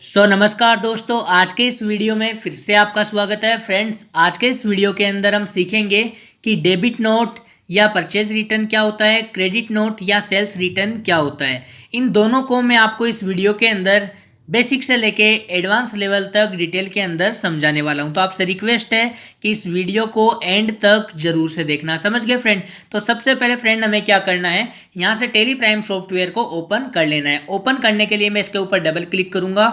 नमस्कार दोस्तों, आज के इस वीडियो में फिर से आपका स्वागत है। फ्रेंड्स, आज के इस वीडियो के अंदर हम सीखेंगे कि डेबिट नोट या परचेज रिटर्न क्या होता है, क्रेडिट नोट या सेल्स रिटर्न क्या होता है। इन दोनों को मैं आपको इस वीडियो के अंदर बेसिक से लेके एडवांस लेवल तक डिटेल के अंदर समझाने वाला हूं। तो आपसे रिक्वेस्ट है कि इस वीडियो को एंड तक जरूर से देखना। समझ गए फ्रेंड? तो सबसे पहले फ्रेंड हमें क्या करना है, यहाँ से टेली प्राइम सॉफ्टवेयर को ओपन कर लेना है। ओपन करने के लिए मैं इसके ऊपर डबल क्लिक करूंगा।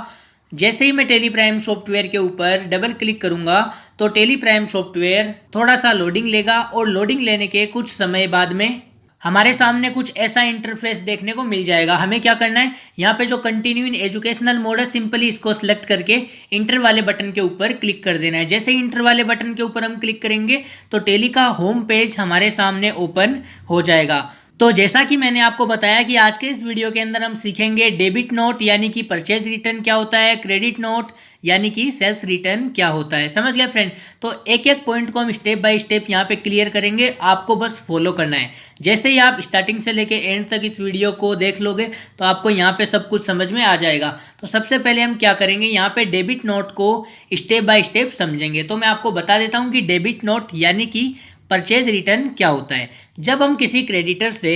जैसे ही मैं टेली प्राइम सॉफ्टवेयर के ऊपर डबल क्लिक करूंगा तो टेली प्राइम सॉफ्टवेयर थोड़ा सा लोडिंग लेगा और लोडिंग लेने के कुछ समय बाद में हमारे सामने कुछ ऐसा इंटरफेस देखने को मिल जाएगा। हमें क्या करना है, यहाँ पे जो कंटिन्यू इन एजुकेशनल मोड है, सिंपली इसको सिलेक्ट करके इंटर वाले बटन के ऊपर क्लिक कर देना है। जैसे ही इंटर वाले बटन के ऊपर हम क्लिक करेंगे तो टेली का होम पेज हमारे सामने ओपन हो जाएगा। तो जैसा कि मैंने आपको बताया कि आज के इस वीडियो के अंदर हम सीखेंगे डेबिट नोट यानी कि परचेज रिटर्न क्या होता है, क्रेडिट नोट यानी कि सेल्स रिटर्न क्या होता है। समझ गए फ्रेंड? तो एक एक पॉइंट को हम स्टेप बाय स्टेप यहाँ पे क्लियर करेंगे, आपको बस फॉलो करना है। जैसे ही आप स्टार्टिंग से लेके एंड तक इस वीडियो को देख लोगे तो आपको यहाँ पे सब कुछ समझ में आ जाएगा। तो सबसे पहले हम क्या करेंगे, यहाँ पे डेबिट नोट को स्टेप बाय स्टेप समझेंगे। तो मैं आपको बता देता हूँ कि डेबिट नोट यानी कि परचेज रिटर्न क्या होता है। जब हम किसी क्रेडिटर से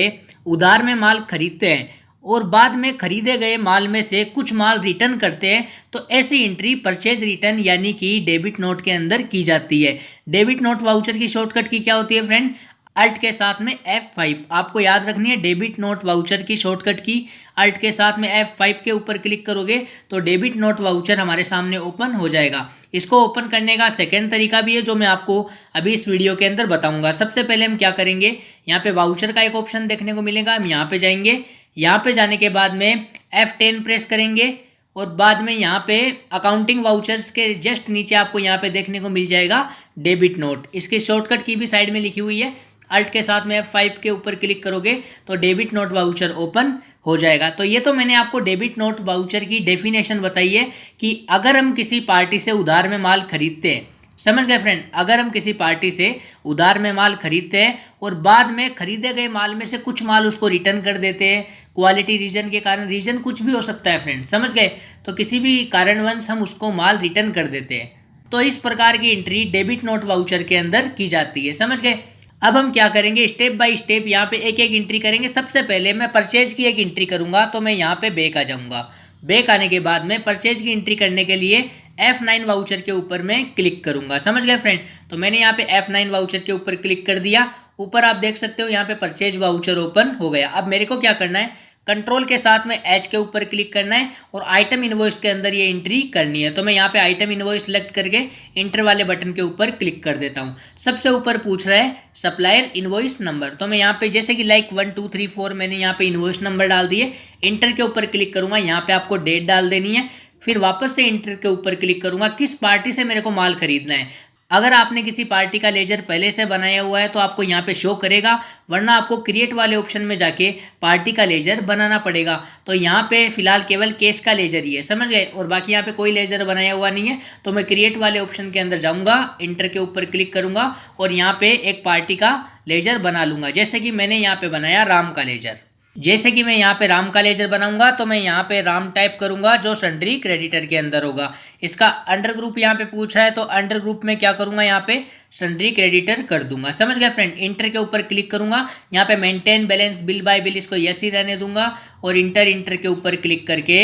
उधार में माल खरीदते हैं और बाद में खरीदे गए माल में से कुछ माल रिटर्न करते हैं तो ऐसी एंट्री परचेज रिटर्न यानी कि डेबिट नोट के अंदर की जाती है। डेबिट नोट वाउचर की शॉर्टकट की क्या होती है फ्रेंड? अल्ट के साथ में F5 आपको याद रखनी है। डेबिट नोट वाउचर की शॉर्टकट की अल्ट के साथ में F5 के ऊपर क्लिक करोगे तो डेबिट नोट वाउचर हमारे सामने ओपन हो जाएगा। इसको ओपन करने का सेकंड तरीका भी है जो मैं आपको अभी इस वीडियो के अंदर बताऊंगा। सबसे पहले हम क्या करेंगे, यहाँ पे वाउचर का एक ऑप्शन देखने को मिलेगा, हम यहाँ पे जाएंगे। यहाँ पे जाने के बाद में F10 प्रेस करेंगे और बाद में यहाँ पे अकाउंटिंग वाउचर्स के जस्ट नीचे आपको यहाँ पे देखने को मिल जाएगा डेबिट नोट। इसकी शॉर्टकट की भी साइड में लिखी हुई है। अल्ट के साथ में F5 के ऊपर क्लिक करोगे तो डेबिट नोट वाउचर ओपन हो जाएगा। तो ये तो मैंने आपको डेबिट नोट वाउचर की डेफिनेशन बताई है कि अगर हम किसी पार्टी से उधार में माल खरीदते हैं, समझ गए फ्रेंड? अगर हम किसी पार्टी से उधार में माल खरीदते हैं और बाद में खरीदे गए माल में से कुछ माल उसको रिटर्न कर देते हैं, क्वालिटी रीजन के कारण, रीजन कुछ भी हो सकता है फ्रेंड, समझ गए? तो किसी भी कारणवश हम उसको माल रिटर्न कर देते हैं तो इस प्रकार की एंट्री डेबिट नोट वाउचर के अंदर की जाती है। समझ गए? अब हम क्या करेंगे, स्टेप बाय स्टेप यहाँ पे एक एक एंट्री करेंगे। सबसे पहले मैं परचेज की एक एंट्री करूंगा तो मैं यहाँ पे बैक आ जाऊंगा। बैक आने के बाद में परचेज की एंट्री करने के लिए F9 वाउचर के ऊपर मैं क्लिक करूंगा। समझ गए फ्रेंड? तो मैंने यहाँ पे F9 वाउचर के ऊपर क्लिक कर दिया। ऊपर आप देख सकते हो यहाँ पे परचेज वाउचर ओपन हो गया। अब मेरे को क्या करना है, कंट्रोल के साथ में H के ऊपर क्लिक करना है और आइटम इनवॉइस के अंदर ये एंट्री करनी है। तो मैं यहाँ पे आइटम इनवॉइस सेलेक्ट करके इंटर वाले बटन के ऊपर क्लिक कर देता हूँ। सबसे ऊपर पूछ रहा है सप्लायर इनवॉइस नंबर, तो मैं यहाँ पे जैसे कि लाइक 1 2 3 4 मैंने यहाँ पे इनवॉइस नंबर डाल दिए। इंटर के ऊपर क्लिक करूंगा, यहाँ पे आपको डेट डाल देनी है। फिर वापस से इंटर के ऊपर क्लिक करूंगा, किस पार्टी से मेरे को माल खरीदना है। अगर आपने किसी पार्टी का लेजर पहले से बनाया हुआ है तो आपको यहाँ पे शो करेगा, वरना आपको क्रिएट वाले ऑप्शन में जाके पार्टी का लेजर बनाना पड़ेगा। तो यहाँ पे फिलहाल केवल कैश का लेजर ही है, समझ गए? और बाकी यहाँ पे कोई लेजर बनाया हुआ नहीं है। तो मैं क्रिएट वाले ऑप्शन के अंदर जाऊँगा, इंटर के ऊपर क्लिक करूँगा और यहाँ पे एक पार्टी का लेजर बना लूँगा। जैसे कि मैंने यहाँ पे बनाया राम का लेजर। जैसे कि मैं यहाँ पे राम का लेजर बनाऊंगा तो मैं यहाँ पे राम टाइप करूंगा जो सन्ड्री क्रेडिटर के अंदर होगा। इसका अंडर ग्रुप यहाँ पे पूछा है तो अंडर ग्रुप में क्या करूंगा, यहाँ पे सन्ड्री क्रेडिटर कर दूंगा। समझ गए फ्रेंड? इंटर के ऊपर क्लिक करूंगा, यहाँ पे maintain balance bill bye bill इसको यस ही रहने दूंगा और इंटर के ऊपर क्लिक करके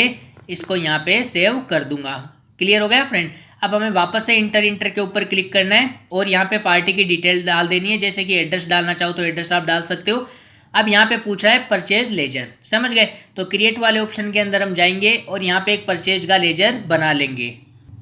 इसको यहाँ पे सेव कर दूंगा। क्लियर हो गया फ्रेंड? अब हमें वापस से इंटर के ऊपर क्लिक करना है और यहाँ पे पार्टी की डिटेल डाल देनी है। जैसे कि एड्रेस डालना चाहो तो एड्रेस आप डाल सकते हो। अब यहाँ पे पूछा है परचेज लेजर, समझ गए? तो क्रिएट वाले ऑप्शन के अंदर हम जाएंगे और यहाँ पे एक परचेज का लेजर बना लेंगे।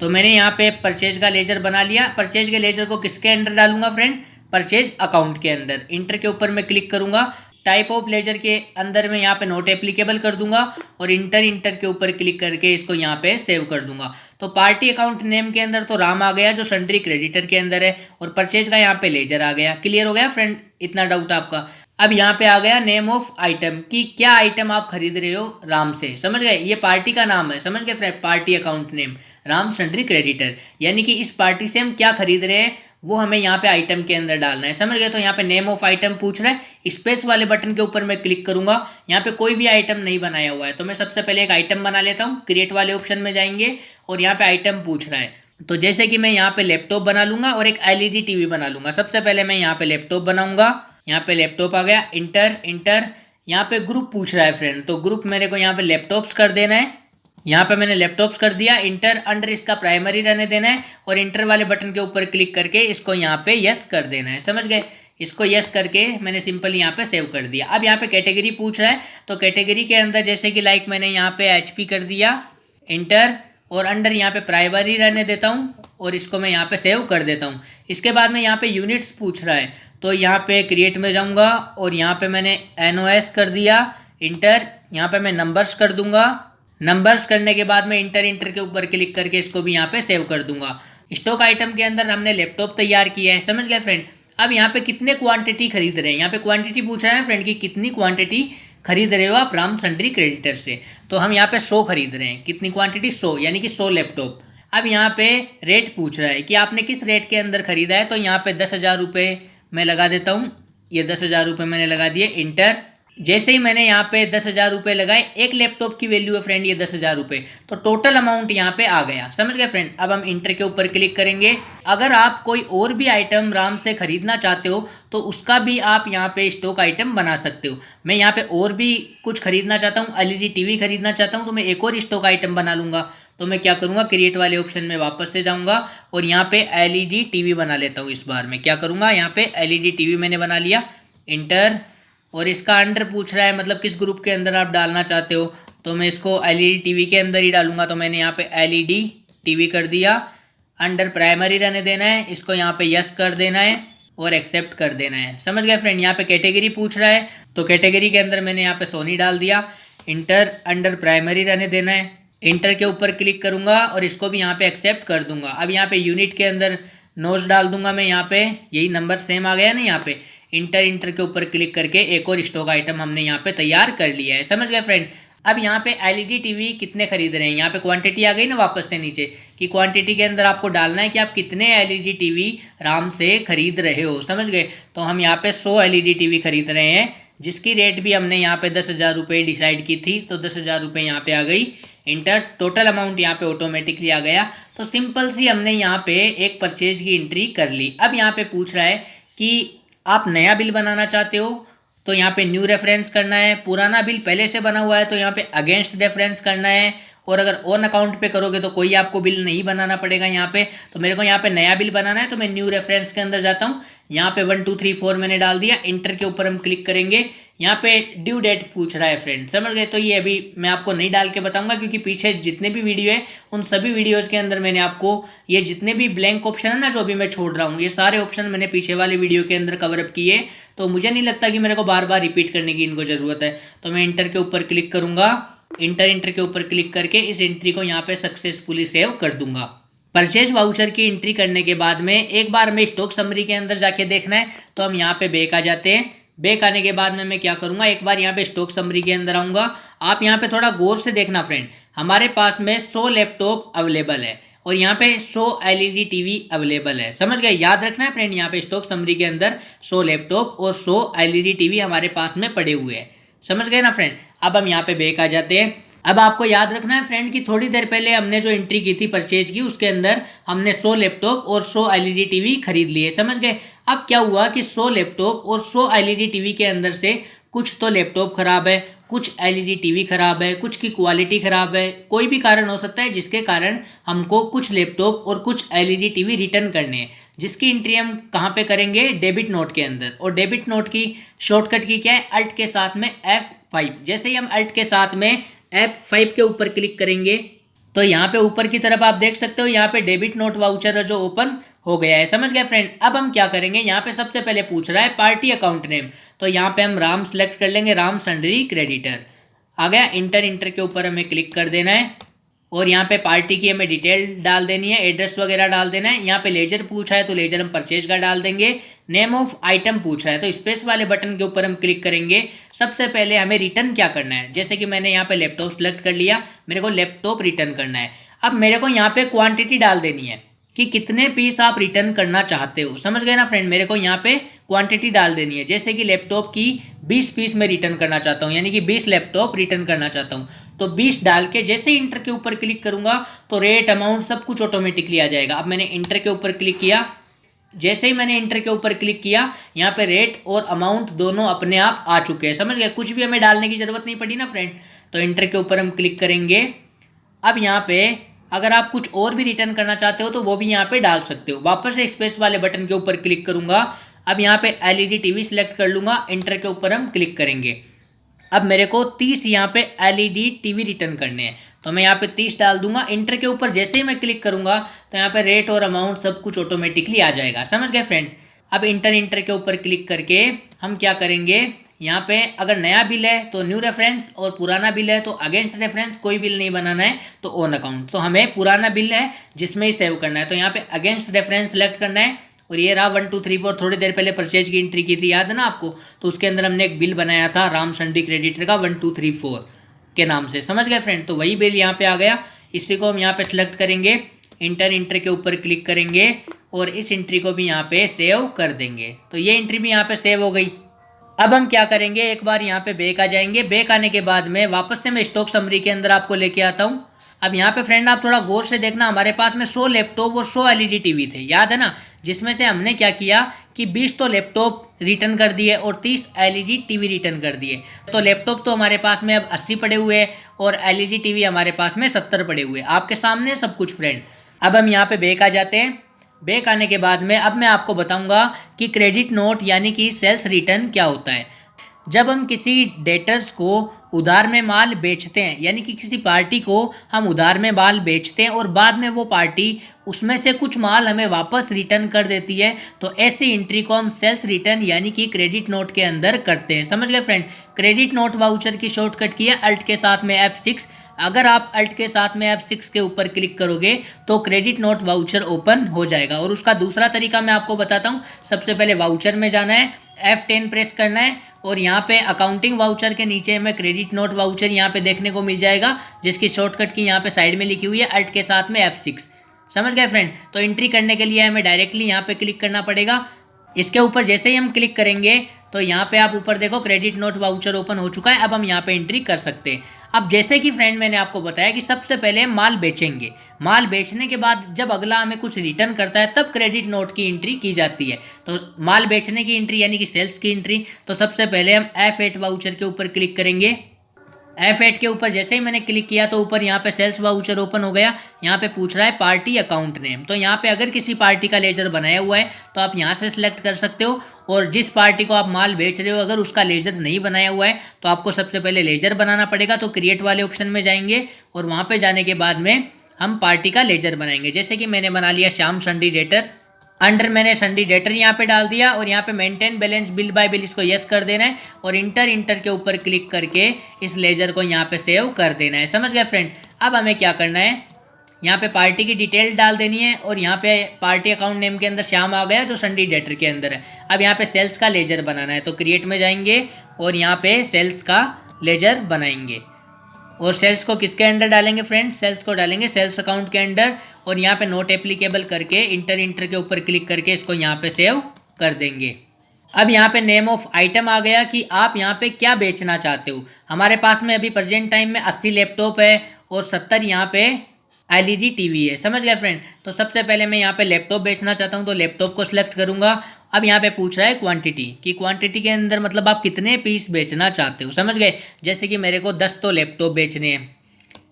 तो मैंने यहाँ पे परचेज का लेजर बना लिया। परचेज के लेजर को किसके अंदर डालूंगा फ्रेंड? परचेज अकाउंट के अंदर। इंटर के ऊपर मैं क्लिक करूंगा, टाइप ऑफ लेजर के अंदर में यहाँ पे नोट एप्लीकेबल कर दूंगा और इंटर के ऊपर क्लिक करके इसको यहाँ पे सेव कर दूंगा। तो पार्टी अकाउंट नेम के अंदर तो राम आ गया जो सन्ड्री क्रेडिटर के अंदर है और परचेज का यहाँ पे लेजर आ गया। क्लियर हो गया फ्रेंड? इतना डाउट आपका? अब यहाँ पे आ गया नेम ऑफ आइटम कि क्या आइटम आप खरीद रहे हो राम से। समझ गए? ये पार्टी का नाम है, समझ गए friend? Party account name Ram sundry creditor, यानी कि इस पार्टी से हम क्या खरीद रहे हैं, वो हमें यहाँ पे आइटम के अंदर डालना है, समझ गए। तो यहाँ पे नेम ऑफ आइटम पूछ रहा है, स्पेस वाले बटन के ऊपर मैं क्लिक करूंगा। यहाँ पे कोई भी आइटम नहीं बनाया हुआ है, तो मैं सबसे पहले एक आइटम बना लेता हूँ। क्रिएट वाले ऑप्शन में जाएंगे और यहाँ पे आइटम पूछ रहा है, तो जैसे कि मैं यहाँ पे लैपटॉप बना लूंगा और एक एलईडी टीवी बना लूंगा। सबसे पहले मैं यहाँ पे लैपटॉप बनाऊंगा, यहाँ पे लैपटॉप आ गया, इंटर इंटर। यहाँ पे ग्रुप पूछ रहा है फ्रेंड, तो ग्रुप मेरे को यहाँ पे लैपटॉप्स कर देना है। यहाँ पे मैंने लैपटॉप्स कर दिया, इंटर अंडर इसका प्राइमरी रहने देना है और इंटर वाले बटन के ऊपर क्लिक करके इसको यहाँ पे यस कर देना है, समझ गए। इसको यस करके मैंने सिंपल यहाँ पे सेव कर दिया। अब यहाँ पे कैटेगरी पूछ रहा है, तो कैटेगरी के अंदर जैसे कि लाइक मैंने यहाँ पे एचपी कर दिया, इंटर और अंडर यहाँ पे प्राइमरी रहने देता हूँ और इसको मैं यहाँ पे सेव कर देता हूँ। इसके बाद में यहाँ पे यूनिट्स पूछ रहा है, तो यहाँ पे क्रिएट में जाऊँगा और यहाँ पे मैंने एनओएस कर दिया, इंटर। यहाँ पे मैं नंबर्स कर दूंगा, नंबर्स करने के बाद में इंटर इंटर के ऊपर क्लिक करके इसको भी यहाँ पे सेव कर दूंगा। स्टॉक आइटम के अंदर हमने लैपटॉप तैयार किया है, समझ गए फ्रेंड। अब यहाँ पे कितने क्वांटिटी खरीद रहे हैं, यहाँ पे क्वांटिटी पूछ रहा है फ्रेंड कि कितनी क्वांटिटी खरीद रहे हो आप राम सन्ड्री क्रेडिटर से। तो हम यहाँ पे 100 खरीद रहे हैं, कितनी क्वांटिटी 100, यानी कि 100 लैपटॉप। अब यहाँ पे रेट पूछ रहा है कि आपने किस रेट के अंदर खरीदा है, तो यहाँ पे 10,000 रुपये मैं लगा देता हूँ। ये 10,000 रुपये मैंने लगा दिए, इंटर। जैसे ही मैंने यहाँ पे 10,000 रुपये लगाए, एक लैपटॉप की वैल्यू है फ्रेंड ये 10,000 रुपये, तो टोटल अमाउंट यहाँ पे आ गया, समझ गए फ्रेंड। अब हम इंटर के ऊपर क्लिक करेंगे। अगर आप कोई और भी आइटम राम से खरीदना चाहते हो तो उसका भी आप यहाँ पे स्टॉक आइटम बना सकते हो। मैं यहाँ पे और भी कुछ खरीदना चाहता हूँ, एलईडी टीवी खरीदना चाहता हूँ, तो मैं एक और स्टॉक आइटम बना लूँगा। तो मैं क्या करूँगा, क्रिएट वाले ऑप्शन में वापस से जाऊँगा और यहाँ पे एलईडी टीवी बना लेता हूँ। इस बार मैं क्या करूँगा, यहाँ पे एलईडी टीवी मैंने बना लिया, इंटर। और इसका अंडर पूछ रहा है, मतलब किस ग्रुप के अंदर आप डालना चाहते हो, तो मैं इसको एलईडी टीवी के अंदर ही डालूंगा। तो मैंने यहाँ पे एलईडी टीवी कर दिया, अंडर प्राइमरी रहने देना है, इसको यहाँ पे यस कर देना है और एक्सेप्ट कर देना है, समझ गए फ्रेंड। यहाँ पे कैटेगरी पूछ रहा है, तो कैटेगरी के अंदर मैंने यहाँ पे सोनी डाल दिया, इंटर अंडर प्राइमरी रहने देना है, इंटर के ऊपर क्लिक करूँगा और इसको भी यहाँ पे एक्सेप्ट कर दूंगा। अब यहाँ पे यूनिट के अंदर नोज डाल दूंगा मैं, यहाँ पे यही नंबर सेम आ गया ना। यहाँ पे इंटर इंटर के ऊपर क्लिक करके एक और स्टॉक आइटम हमने यहाँ पे तैयार कर लिया है, समझ गए फ्रेंड। अब यहाँ पे एलईडी टीवी कितने खरीद रहे हैं, यहाँ पे क्वांटिटी आ गई ना वापस से नीचे, कि क्वांटिटी के अंदर आपको डालना है कि आप कितने एलईडी टीवी राम से खरीद रहे हो, समझ गए। तो हम यहाँ पे 100 एलईडी टीवी खरीद रहे हैं, जिसकी रेट भी हमने यहाँ पे 10,000 रुपये डिसाइड की थी, तो 10,000 रुपये यहाँ पे आ गई, इंटर। टोटल अमाउंट यहाँ पे ऑटोमेटिकली आ गया। तो सिंपल सी हमने यहाँ पे एक परचेज की एंट्री कर ली। अब यहाँ पे पूछ रहा है कि आप नया बिल बनाना चाहते हो, तो यहाँ पे न्यू रेफरेंस करना है। पुराना बिल पहले से बना हुआ है तो यहाँ पे अगेंस्ट रेफरेंस करना है। और अगर ऑन अकाउंट पे करोगे तो कोई आपको बिल नहीं बनाना पड़ेगा यहाँ पे। तो मेरे को यहाँ पे नया बिल बनाना है, तो मैं न्यू रेफरेंस के अंदर जाता हूँ। यहाँ पे 1 2 3 4 मैंने डाल दिया, इंटर के ऊपर हम क्लिक करेंगे। यहाँ पे ड्यू डेट पूछ रहा है फ्रेंड, समझ गए। तो ये अभी मैं आपको नहीं डाल के बताऊंगा, क्योंकि पीछे जितने भी वीडियो है उन सभी वीडियोज़ के अंदर मैंने आपको ये जितने भी ब्लैंक ऑप्शन है ना जो अभी मैं छोड़ रहा हूँ, ये सारे ऑप्शन मैंने पीछे वाले वीडियो के अंदर कवर अप किए। तो मुझे नहीं लगता कि मेरे को बार बार रिपीट करने की इनको ज़रूरत है। तो मैं इंटर के ऊपर क्लिक करूँगा, इंटर के ऊपर क्लिक करके इस एंट्री को यहाँ पे सक्सेसफुली सेव कर दूंगा। परचेज वाउचर की एंट्री करने के बाद में एक बार में स्टॉक समरी के अंदर जाके देखना है, तो हम यहाँ पे बैक आ जाते हैं। बैक आने के बाद में मैं क्या करूँगा, एक बार यहाँ पे स्टॉक समरी के अंदर आऊँगा। आप यहाँ पे थोड़ा गौर से देखना फ्रेंड, हमारे पास में 100 लैपटॉप अवेलेबल है और यहाँ पे 100 एलईडी टीवी अवेलेबल है, समझ गए। याद रखना है फ्रेंड, यहाँ पे स्टॉक समरी के अंदर 100 लैपटॉप और 100 एलईडी टीवी हमारे पास में पड़े हुए हैं, समझ गए ना फ्रेंड। अब हम यहाँ पे बैक आ जाते हैं। अब आपको याद रखना है फ्रेंड कि थोड़ी देर पहले हमने जो एंट्री की थी परचेज की, उसके अंदर हमने 100 लैपटॉप और 100 एलईडी टीवी खरीद लिए, समझ गए। अब क्या हुआ कि 100 लैपटॉप और 100 एलईडी टीवी के अंदर से कुछ तो लैपटॉप खराब है, कुछ एलईडी टीवी खराब है, कुछ की क्वालिटी खराब है, कोई भी कारण हो सकता है जिसके कारण हमको कुछ लैपटॉप और कुछ एलईडी टीवी रिटर्न करने हैं, जिसकी एंट्री हम कहाँ पे करेंगे, डेबिट नोट के अंदर। और डेबिट नोट की शॉर्टकट की क्या है, अल्ट के साथ में F5। जैसे ही हम अल्ट के साथ में F5 के ऊपर क्लिक करेंगे तो यहाँ पे ऊपर की तरफ आप देख सकते हो, यहाँ पे डेबिट नोट वाउचर जो ओपन हो गया है, समझ गए फ्रेंड। अब हम क्या करेंगे, यहाँ पे सबसे पहले पूछ रहा है पार्टी अकाउंट नेम, तो यहाँ पे हम राम सेलेक्ट कर लेंगे, राम सन्ड्री क्रेडिटर आ गया। इंटर के ऊपर हमें क्लिक कर देना है और यहाँ पे पार्टी की हमें डिटेल डाल देनी है, एड्रेस वगैरह डाल देना है। यहाँ पे लेजर पूछा है तो लेजर हम परचेज का डाल देंगे। नेम ऑफ आइटम पूछा है तो स्पेस वाले बटन के ऊपर हम क्लिक करेंगे। सबसे पहले हमें रिटर्न क्या करना है, जैसे कि मैंने यहाँ पे लैपटॉप सेलेक्ट कर लिया, मेरे को लैपटॉप रिटर्न करना है। अब मेरे को यहाँ पे क्वांटिटी डाल देनी है, कि कितने पीस आप रिटर्न करना चाहते हो। समझ गए ना फ्रेंड। मेरे को यहाँ पे क्वांटिटी डाल देनी है, जैसे कि लैपटॉप की 20 पीस में रिटर्न करना चाहता हूँ, यानी कि 20 लैपटॉप रिटर्न करना चाहता हूँ। तो 20 डाल के जैसे ही इंटर के ऊपर क्लिक करूंगा तो रेट, अमाउंट सब कुछ ऑटोमेटिकली आ जाएगा। अब मैंने इंटर के ऊपर क्लिक किया, जैसे ही मैंने इंटर के ऊपर क्लिक किया यहाँ पे रेट और अमाउंट दोनों अपने आप आ चुके हैं। समझ गए, कुछ भी हमें डालने की जरूरत नहीं पड़ी ना फ्रेंड। तो इंटर के ऊपर हम क्लिक करेंगे। अब यहाँ पे अगर आप कुछ और भी रिटर्न करना चाहते हो तो वो भी यहाँ पे डाल सकते हो। वापस से स्पेस वाले बटन के ऊपर क्लिक करूंगा। अब यहाँ पे एलईडी टीवी सिलेक्ट कर लूंगा, इंटर के ऊपर हम क्लिक करेंगे। अब मेरे को 30 यहाँ पे एलईडी टीवी रिटर्न करने हैं, तो मैं यहाँ पे 30 डाल दूंगा। इंटर के ऊपर जैसे ही मैं क्लिक करूंगा तो यहाँ पे रेट और अमाउंट सब कुछ ऑटोमेटिकली आ जाएगा। समझ गए फ्रेंड। अब इंटर के ऊपर क्लिक करके हम क्या करेंगे, यहाँ पे अगर नया बिल है तो न्यू रेफरेंस, और पुराना बिल है तो अगेंस्ट रेफरेंस। कोई बिल नहीं बनाना है तो ऑन अकाउंट। तो हमें पुराना बिल है जिसमें ही सेव करना है, तो यहाँ पे अगेंस्ट रेफरेंस सेलेक्ट करना है। और ये रहा 1 2 3 4, थोड़ी देर पहले परचेज की एंट्री की थी, याद है ना आपको। तो उसके अंदर हमने एक बिल बनाया था राम संडी क्रेडिटर का 1 2 3 4 के नाम से। समझ गए फ्रेंड। तो वही बिल यहाँ पे आ गया, इसी को हम यहाँ पे सिलेक्ट करेंगे। इंटर के ऊपर क्लिक करेंगे और इस एंट्री को भी यहाँ पे सेव कर देंगे। तो ये एंट्री भी यहाँ पे सेव हो गई। अब हम क्या करेंगे, एक बार यहाँ पे बैक आ जाएंगे। बैक आने के बाद में वापस से मैं स्टॉक समरी के अंदर आपको लेके आता हूँ। अब यहाँ पे फ्रेंड आप थोड़ा गौर से देखना, हमारे पास में 100 लैपटॉप और 100 एलईडी टीवी थे, याद है ना। जिसमें से हमने क्या किया कि 20 तो लैपटॉप रिटर्न कर दिए और 30 एलईडी टीवी रिटर्न कर दिए। तो लैपटॉप तो हमारे पास में अब 80 पड़े हुए हैं और एलईडी टीवी हमारे पास में 70 पड़े हुए। आपके सामने सब कुछ फ्रेंड। अब हम यहाँ पे बैक आ जाते हैं। बैक आने के बाद में अब मैं आपको बताऊंगा कि क्रेडिट नोट यानी कि सेल्स रिटर्न क्या होता है। जब हम किसी डेटर्स को उधार में माल बेचते हैं, यानी कि किसी पार्टी को हम उधार में माल बेचते हैं और बाद में वो पार्टी उसमें से कुछ माल हमें वापस रिटर्न कर देती है, तो ऐसी एंट्री को हम सेल्स रिटर्न यानी कि क्रेडिट नोट के अंदर करते हैं। समझ गए फ्रेंड। क्रेडिट नोट वाउचर की शॉर्टकट की है अल्ट के साथ में F6। अगर आप अल्ट के साथ में F6 के ऊपर क्लिक करोगे तो क्रेडिट नोट वाउचर ओपन हो जाएगा। और उसका दूसरा तरीका मैं आपको बताता हूँ। सबसे पहले वाउचर में जाना है, F10 प्रेस करना है और यहाँ पे अकाउंटिंग वाउचर के नीचे हमें क्रेडिट नोट वाउचर यहाँ पे देखने को मिल जाएगा, जिसकी शॉर्टकट की यहाँ पे साइड में लिखी हुई है अल्ट के साथ में F6। समझ गए फ्रेंड। तो एंट्री करने के लिए हमें डायरेक्टली यहाँ पे क्लिक करना पड़ेगा। इसके ऊपर जैसे ही हम क्लिक करेंगे तो यहाँ पे आप ऊपर देखो क्रेडिट नोट वाउचर ओपन हो चुका है। अब हम यहाँ पे एंट्री कर सकते हैं। अब जैसे कि फ्रेंड मैंने आपको बताया कि सबसे पहले माल बेचेंगे, माल बेचने के बाद जब अगला हमें कुछ रिटर्न करता है तब क्रेडिट नोट की एंट्री की जाती है। तो माल बेचने की एंट्री यानी कि सेल्स की एंट्री, तो सबसे पहले हम F8 वाउचर के ऊपर क्लिक करेंगे। F8 के ऊपर जैसे ही मैंने क्लिक किया तो ऊपर यहाँ पे सेल्स वाउचर ओपन हो गया। यहाँ पे पूछ रहा है पार्टी अकाउंट नेम, तो यहाँ पे अगर किसी पार्टी का लेजर बनाया हुआ है तो आप यहाँ से सिलेक्ट कर सकते हो। और जिस पार्टी को आप माल बेच रहे हो अगर उसका लेजर नहीं बनाया हुआ है तो आपको सबसे पहले लेजर बनाना पड़ेगा। तो क्रिएट वाले ऑप्शन में जाएंगे और वहाँ पे जाने के बाद में हम पार्टी का लेजर बनाएंगे। जैसे कि मैंने बना लिया श्याम संडी डेटर, अंडर मैंने संडी डेटर यहाँ पे डाल दिया और यहाँ पे maintain balance bill bye bill इसको यस कर देना है और इंटर के ऊपर क्लिक करके इस लेजर को यहाँ पे सेव कर देना है। समझ गए फ्रेंड। अब हमें क्या करना है, यहाँ पे पार्टी की डिटेल डाल देनी है और यहाँ पे पार्टी अकाउंट नेम के अंदर श्याम आ गया जो संडी डेटर के अंदर है। अब यहाँ पे सेल्स का लेजर बनाना है, तो क्रिएट में जाएंगे और यहाँ पे सेल्स का लेजर बनाएंगे। और सेल्स को किसके अंडर डालेंगे फ्रेंड्स, सेल्स को डालेंगे सेल्स अकाउंट के अंडर और यहाँ पे नोट एप्लीकेबल करके इंटर के ऊपर क्लिक करके इसको यहाँ पे सेव कर देंगे। अब यहाँ पे नेम ऑफ आइटम आ गया कि आप यहाँ पे क्या बेचना चाहते हो। हमारे पास में अभी प्रेजेंट टाइम में 80 लैपटॉप है और 70 यहाँ पे एलईडी टीवी है। समझ गए फ्रेंड। तो सबसे पहले मैं यहाँ पे लैपटॉप बेचना चाहता हूँ तो लैपटॉप को सिलेक्ट करूँगा। अब यहाँ पे पूछ रहा है क्वांटिटी, कि क्वांटिटी के अंदर मतलब आप कितने पीस बेचना चाहते हो। समझ गए। जैसे कि मेरे को 10 तो लैपटॉप बेचने हैं।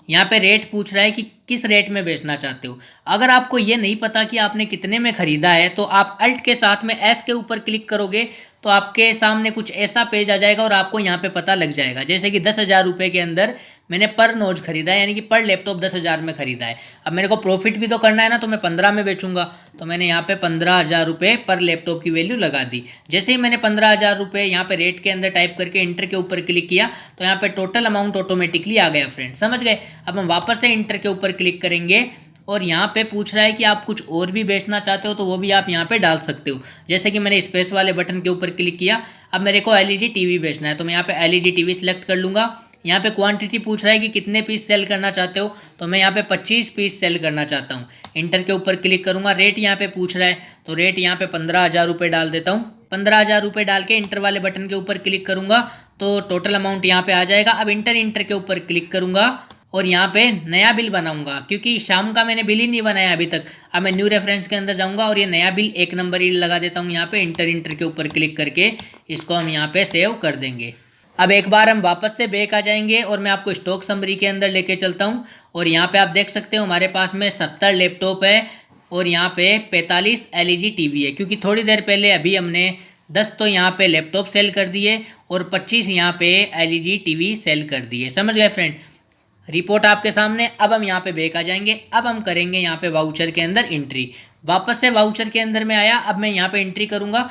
यहाँ पे रेट पूछ रहा है कि किस रेट में बेचना चाहते हो। अगर आपको ये नहीं पता कि आपने कितने में ख़रीदा है तो आप अल्ट के साथ में एस के ऊपर क्लिक करोगे तो आपके सामने कुछ ऐसा पेज आ जाएगा और आपको यहाँ पे पता लग जाएगा। जैसे कि 10,000 रुपये के अंदर मैंने पर नोज खरीदा है, यानी कि पर लैपटॉप 10,000 में खरीदा है। अब मेरे को प्रॉफिट भी तो करना है ना, तो मैं 15 में बेचूंगा। तो मैंने यहाँ पे 15,000 रुपये पर लैपटॉप की वैल्यू लगा दी। जैसे ही मैंने 15,000 रुपये यहाँ पे रेट के अंदर टाइप करके इंटर के ऊपर क्लिक किया तो यहाँ पे टोटल अमाउंट ऑटोमेटिकली आ गया फ्रेंड। समझ गए। अब हम वापस से इंटर के ऊपर क्लिक करेंगे और यहाँ पे पूछ रहा है कि आप कुछ और भी बेचना चाहते हो तो वो भी आप यहाँ पे डाल सकते हो। जैसे कि मैंने स्पेस वाले बटन के ऊपर क्लिक किया। अब मेरे को एलईडी टीवी बेचना है तो मैं यहाँ पे एलईडी टीवी सिलेक्ट कर लूँगा। यहाँ पे क्वांटिटी पूछ रहा है कि कितने पीस सेल करना चाहते हो, तो मैं यहाँ पे 25 पीस सेल करना चाहता हूँ। इंटर के ऊपर क्लिक करूँगा। रेट यहाँ पे पूछ रहा है, तो रेट यहाँ पे 15,000 रुपये डाल देता हूँ। 15,000 रुपये डाल के इंटर वाले बटन के ऊपर क्लिक करूँगा तो टोटल अमाउंट यहाँ पे आ जाएगा। अब इंटर के ऊपर क्लिक करूँगा और यहाँ पे नया बिल बनाऊंगा, क्योंकि शाम का मैंने बिल ही नहीं बनाया अभी तक। अब मैं न्यू रेफरेंस के अंदर जाऊंगा और ये नया बिल 1 नंबर ही लगा देता हूँ यहाँ पे। इंटर के ऊपर क्लिक करके इसको हम यहाँ पे सेव कर देंगे। अब एक बार हम वापस से बैक आ जाएंगे और मैं आपको स्टॉक समरी के अंदर लेके चलता हूँ। और यहाँ पे आप देख सकते हो हमारे पास में 70 लैपटॉप है और यहाँ पे 45 LED टीवी है, क्योंकि थोड़ी देर पहले अभी हमने 10 तो यहाँ पे लैपटॉप सेल कर दिए और 25 यहाँ पे LED टीवी सेल कर दिए। समझ गए फ्रेंड? रिपोर्ट आपके सामने। अब हम यहाँ पे बैक आ जाएंगे। अब हम करेंगे यहाँ पे वाउचर के अंदर एंट्री। वापस से वाउचर के अंदर में आया। अब मैं यहाँ पे एंट्री करूँगा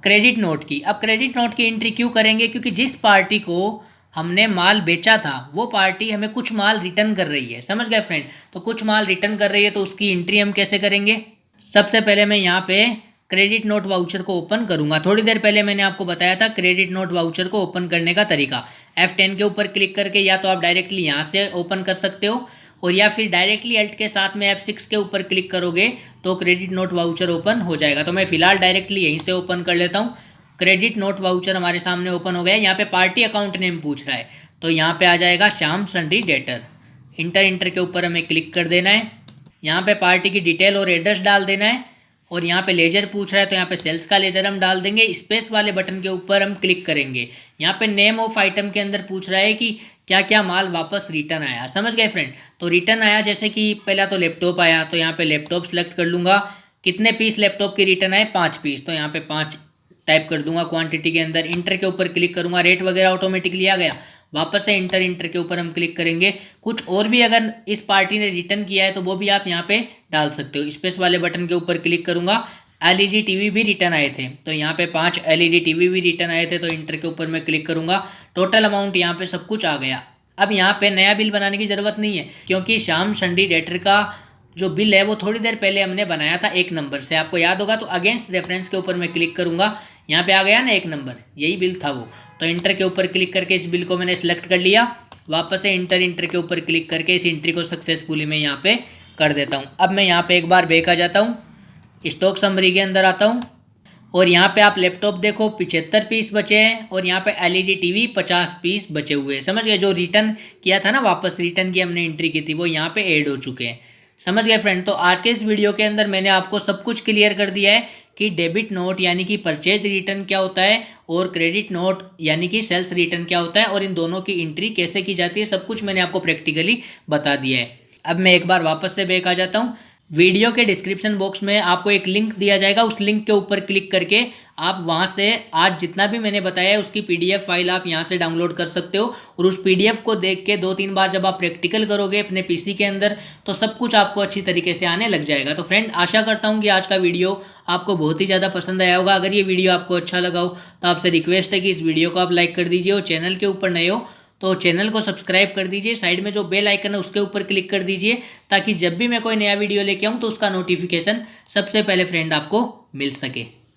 क्रेडिट नोट की। अब क्रेडिट नोट की एंट्री क्यों करेंगे? क्योंकि जिस पार्टी को हमने माल बेचा था वो पार्टी हमें कुछ माल रिटर्न कर रही है। समझ गए फ्रेंड? तो कुछ माल रिटर्न कर रही है तो उसकी एंट्री हम कैसे करेंगे? सबसे पहले मैं यहाँ पे क्रेडिट नोट वाउचर को ओपन करूंगा। थोड़ी देर पहले मैंने आपको बताया था क्रेडिट नोट वाउचर को ओपन करने का तरीका। F10 के ऊपर क्लिक करके या तो आप डायरेक्टली यहाँ से ओपन कर सकते हो और या फिर डायरेक्टली अल्ट के साथ में F6 के ऊपर क्लिक करोगे तो क्रेडिट नोट वाउचर ओपन हो जाएगा। तो मैं फिलहाल डायरेक्टली यहीं से ओपन कर लेता हूँ। क्रेडिट नोट वाउचर हमारे सामने ओपन हो गया। यहाँ पे पार्टी अकाउंट नेम पूछ रहा है, तो यहाँ पे आ जाएगा श्याम सन्डी डेटर। इंटर के ऊपर हमें क्लिक कर देना है। यहाँ पे पार्टी की डिटेल और एड्रेस डाल देना है और यहाँ पे लेजर पूछ रहा है तो यहाँ पे सेल्स का लेजर हम डाल देंगे। स्पेस वाले बटन के ऊपर हम क्लिक करेंगे। यहाँ पे नेम ऑफ आइटम के अंदर पूछ रहा है कि क्या क्या माल वापस रिटर्न आया। समझ गए फ्रेंड? तो रिटर्न आया जैसे कि पहला तो लैपटॉप आया, तो यहाँ पे लैपटॉप सेलेक्ट कर लूँगा। कितने पीस लैपटॉप के रिटर्न आए? 5 पीस, तो यहाँ पे 5 टाइप कर दूंगा क्वांटिटी के अंदर। इंटर के ऊपर क्लिक करूँगा। रेट वगैरह ऑटोमेटिकली आ गया। वापस से इंटर के ऊपर हम क्लिक करेंगे। कुछ और भी अगर इस पार्टी ने रिटर्न किया है तो वो भी आप यहाँ पे डाल सकते हो। स्पेस वाले बटन के ऊपर क्लिक करूँगा। LED टीवी भी रिटर्न आए थे, तो यहाँ पे 5 LED टीवी भी रिटर्न आए थे, तो इंटर के ऊपर मैं क्लिक करूँगा। टोटल अमाउंट यहाँ पे सब कुछ आ गया। अब यहाँ पे नया बिल बनाने की ज़रूरत नहीं है, क्योंकि श्याम सन्डी डेटर का जो बिल है वो थोड़ी देर पहले हमने बनाया था 1 नंबर से। आपको याद होगा तो अगेंस्ट रेफरेंस के ऊपर मैं क्लिक करूँगा। यहाँ पे आ गया ना 1 नंबर, यही बिल था वो। तो इंटर के ऊपर क्लिक करके इस बिल को मैंने सेलेक्ट कर लिया। वापस से इंटर के ऊपर क्लिक करके इस एंट्री को सक्सेसफुली मैं यहाँ पे कर देता हूँ। अब मैं यहाँ पे एक बार बैक आ जाता हूँ। स्टॉक समरी के अंदर आता हूँ और यहाँ पे आप लैपटॉप देखो 75 पीस बचे हैं और यहाँ पे LED टीवी 50 पीस बचे हुए हैं। समझ गए? जो रिटर्न किया था ना, वापस रिटर्न की हमने एंट्री की थी, वो यहाँ पे ऐड हो चुके हैं। समझ गए फ्रेंड? तो आज के इस वीडियो के अंदर मैंने आपको सब कुछ क्लियर कर दिया है कि डेबिट नोट यानी कि परचेज रिटर्न क्या होता है और क्रेडिट नोट यानी कि सेल्स रिटर्न क्या होता है और इन दोनों की एंट्री कैसे की जाती है। सब कुछ मैंने आपको प्रैक्टिकली बता दिया है। अब मैं एक बार वापस से बैक आ जाता हूँ। वीडियो के डिस्क्रिप्शन बॉक्स में आपको एक लिंक दिया जाएगा। उस लिंक के ऊपर क्लिक करके आप वहां से आज जितना भी मैंने बताया है उसकी PDF फाइल आप यहां से डाउनलोड कर सकते हो और उस PDF को देख के 2-3 बार जब आप प्रैक्टिकल करोगे अपने PC के अंदर तो सब कुछ आपको अच्छी तरीके से आने लग जाएगा। तो फ्रेंड, आशा करता हूं कि आज का वीडियो आपको बहुत ही ज़्यादा पसंद आया होगा। अगर ये वीडियो आपको अच्छा लगा हो तो आपसे रिक्वेस्ट है कि इस वीडियो को आप लाइक कर दीजिए और चैनल के ऊपर नए हो तो चैनल को सब्सक्राइब कर दीजिए। साइड में जो बेल आइकन है उसके ऊपर क्लिक कर दीजिए ताकि जब भी मैं कोई नया वीडियो लेके आऊँ तो उसका नोटिफिकेशन सबसे पहले फ्रेंड आपको मिल सके।